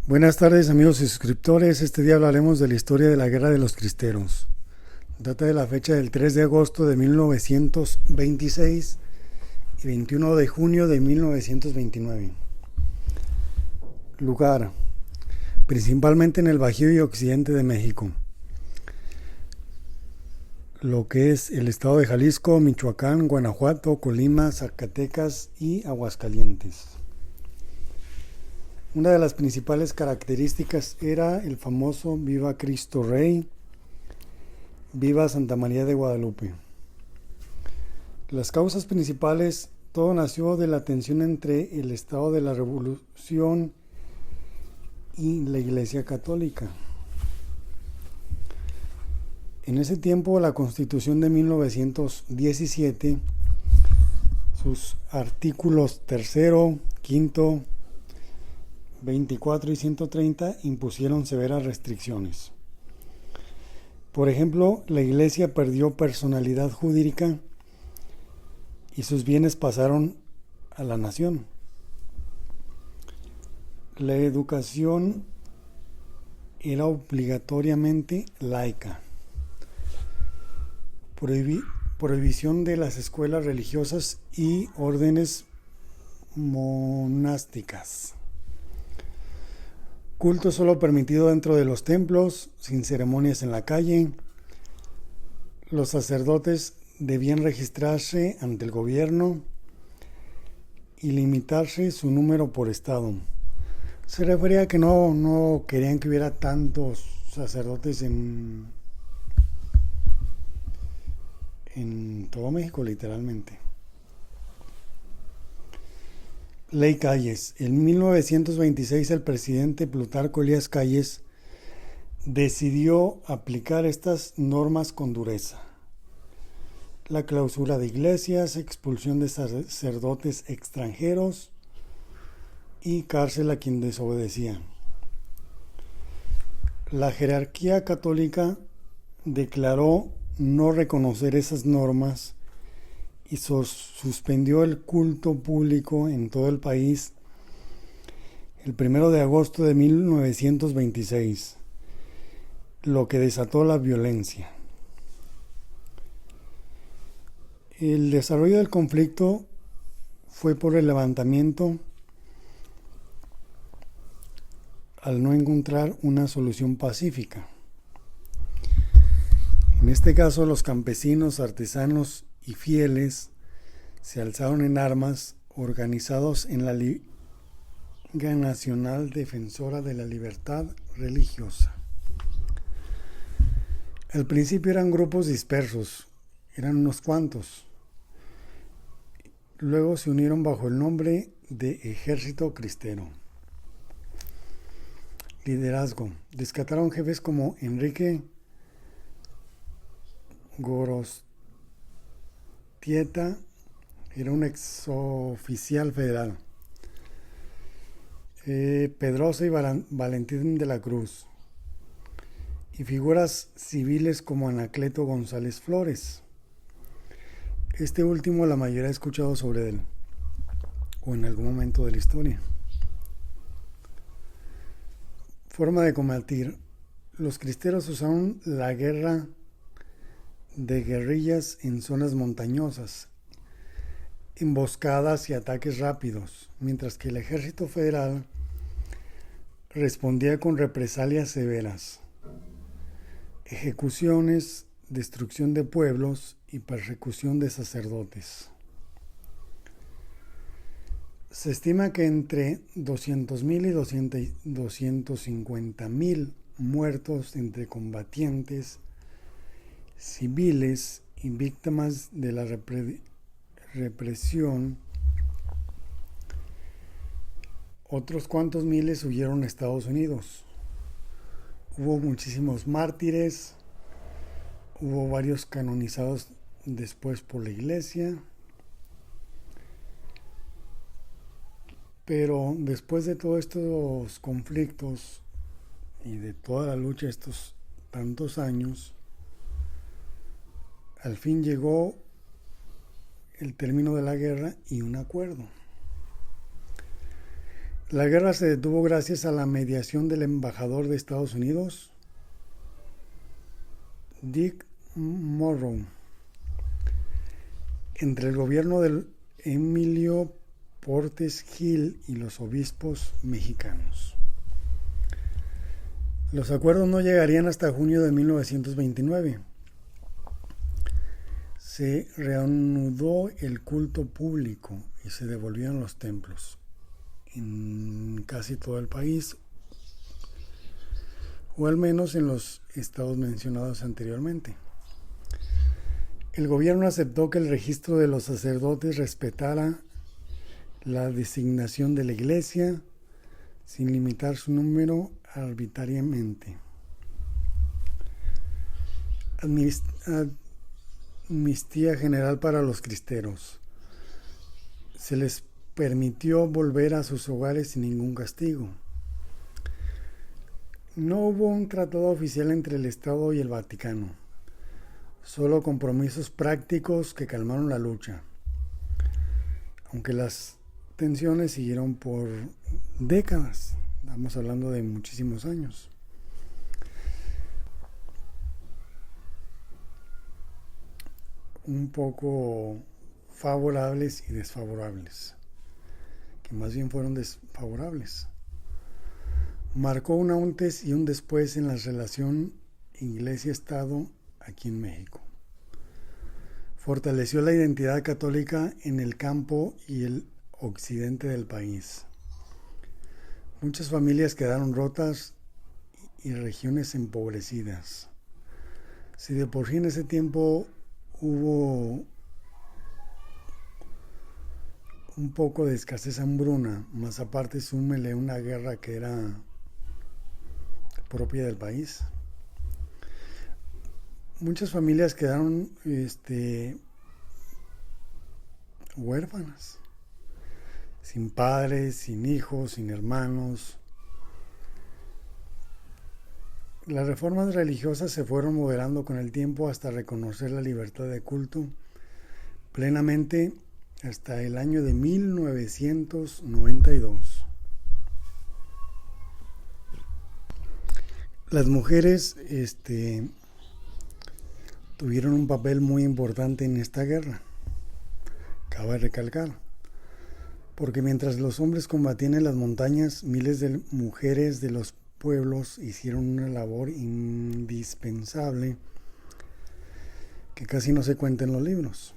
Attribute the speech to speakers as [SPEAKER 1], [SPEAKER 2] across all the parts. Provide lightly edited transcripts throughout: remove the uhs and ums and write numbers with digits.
[SPEAKER 1] Buenas tardes amigos y suscriptores, este día hablaremos de la historia de la Guerra de los Cristeros. Data de la fecha del 3 de agosto de 1926 y 21 de junio de 1929. Lugar: principalmente en el Bajío y occidente de México, lo que es el estado de Jalisco, Michoacán, Guanajuato, Colima, Zacatecas y Aguascalientes. Una de las principales características era el famoso Viva Cristo Rey, Viva Santa María de Guadalupe. Las causas principales: todo nació de la tensión entre el Estado de la Revolución y la Iglesia Católica. En ese tiempo, la Constitución de 1917, sus artículos 3, 5, 24 y 130 impusieron severas restricciones. Por ejemplo, la Iglesia perdió personalidad jurídica y sus bienes pasaron a la nación. La educación era obligatoriamente laica. Prohibición de las escuelas religiosas y órdenes monásticas. Culto solo permitido dentro de los templos, sin ceremonias en la calle. Los sacerdotes debían registrarse ante el gobierno y limitarse su número por estado. Se refería a que no querían que hubiera tantos sacerdotes en todo México, literalmente. Ley Calles. En 1926 el presidente Plutarco Elías Calles decidió aplicar estas normas con dureza. La clausura de iglesias, expulsión de sacerdotes extranjeros y cárcel a quien desobedecía. La jerarquía católica declaró no reconocer esas normas y suspendió el culto público en todo el país el 1 de agosto de 1926, lo que desató la violencia. El desarrollo del conflicto fue por el levantamiento al no encontrar una solución pacífica. En este caso, los campesinos, artesanos y fieles se alzaron en armas, organizados en la Liga Nacional Defensora de la Libertad Religiosa. Al principio eran grupos dispersos, eran unos cuantos. Luego se unieron bajo el nombre de Ejército Cristero. Liderazgo: rescataron jefes como Enrique Gorostieta, era un exoficial federal. Pedrosa y Valentín de la Cruz. Y figuras civiles como Anacleto González Flores. Este último la mayoría ha escuchado sobre él, o en algún momento de la historia. Forma de combatir: los cristeros usaron la guerra de guerrillas en zonas montañosas, emboscadas y ataques rápidos, mientras que el ejército federal respondía con represalias severas, ejecuciones, destrucción de pueblos y persecución de sacerdotes. Se estima que entre 200,000 y 250,000 muertos entre combatientes, civiles y víctimas de la represión. Otros cuantos miles huyeron a Estados Unidos. Hubo muchísimos mártires, hubo varios canonizados después por la iglesia. Pero después de todos estos conflictos y de toda la lucha estos tantos años, al fin llegó el término de la guerra y un acuerdo. La guerra se detuvo gracias a la mediación del embajador de Estados Unidos, Dick Morrow, entre el gobierno de Emilio Portes Gil y los obispos mexicanos. Los acuerdos no llegarían hasta junio de 1929. Se reanudó el culto público y se devolvieron los templos en casi todo el país, o al menos en los estados mencionados anteriormente. El gobierno aceptó que el registro de los sacerdotes respetara la designación de la iglesia sin limitar su número arbitrariamente. Amnistía general para los cristeros. Se les permitió volver a sus hogares sin ningún castigo. No hubo un tratado oficial entre el Estado y el Vaticano, solo compromisos prácticos que calmaron la lucha, aunque las tensiones siguieron por décadas. Estamos hablando de muchísimos años. Un poco favorables y desfavorables, que más bien fueron desfavorables. Marcó un antes y un después en la relación Iglesia-Estado aquí en México. Fortaleció la identidad católica en el campo y el occidente del país. Muchas familias quedaron rotas y regiones empobrecidas. Si de por sí en ese tiempo hubo un poco de escasez hambruna, más aparte súmele una guerra que era propia del país. Muchas familias quedaron huérfanas, sin padres, sin hijos, sin hermanos. Las reformas religiosas se fueron moderando con el tiempo hasta reconocer la libertad de culto plenamente hasta el año de 1992. Las mujeres tuvieron un papel muy importante en esta guerra, cabe recalcar, porque mientras los hombres combatían en las montañas, miles de mujeres de los pueblos hicieron una labor indispensable que casi no se cuenta en los libros.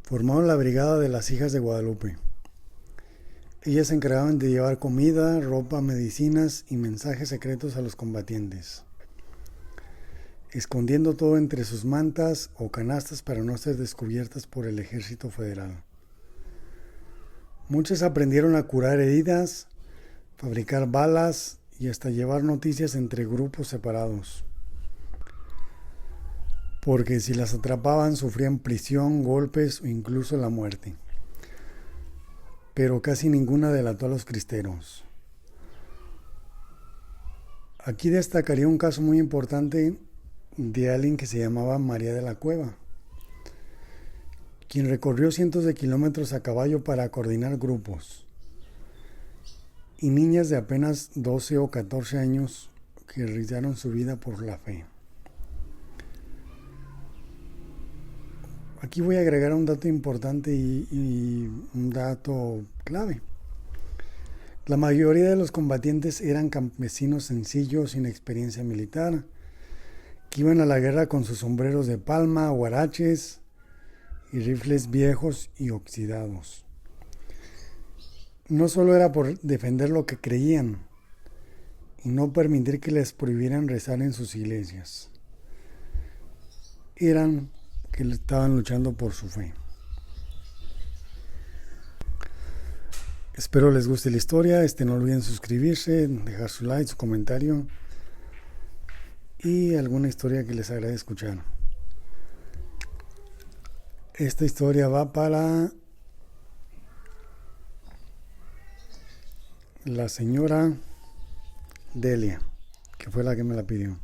[SPEAKER 1] Formaron la Brigada de las Hijas de Guadalupe. Ellas se encargaban de llevar comida, ropa, medicinas y mensajes secretos a los combatientes, escondiendo todo entre sus mantas o canastas para no ser descubiertas por el ejército federal. Muchas aprendieron a curar heridas, fabricar balas y hasta llevar noticias entre grupos separados, porque si las atrapaban sufrían prisión, golpes o incluso la muerte. Pero casi ninguna delató a los cristeros. Aquí destacaría un caso muy importante de alguien que se llamaba María de la Cueva, quien recorrió cientos de kilómetros a caballo para coordinar grupos, y niñas de apenas 12 o 14 años que arriesgaron su vida por la fe. Aquí voy a agregar un dato importante y un dato clave. La mayoría de los combatientes eran campesinos sencillos sin experiencia militar, que iban a la guerra con sus sombreros de palma, huaraches y rifles viejos y oxidados. No solo era por defender lo que creían y no permitir que les prohibieran rezar en sus iglesias. Eran que estaban luchando por su fe. Espero les guste la historia. No olviden suscribirse, dejar su like, su comentario y alguna historia que les agrade escuchar. Esta historia va para la señora Delia, que fue la que me la pidió.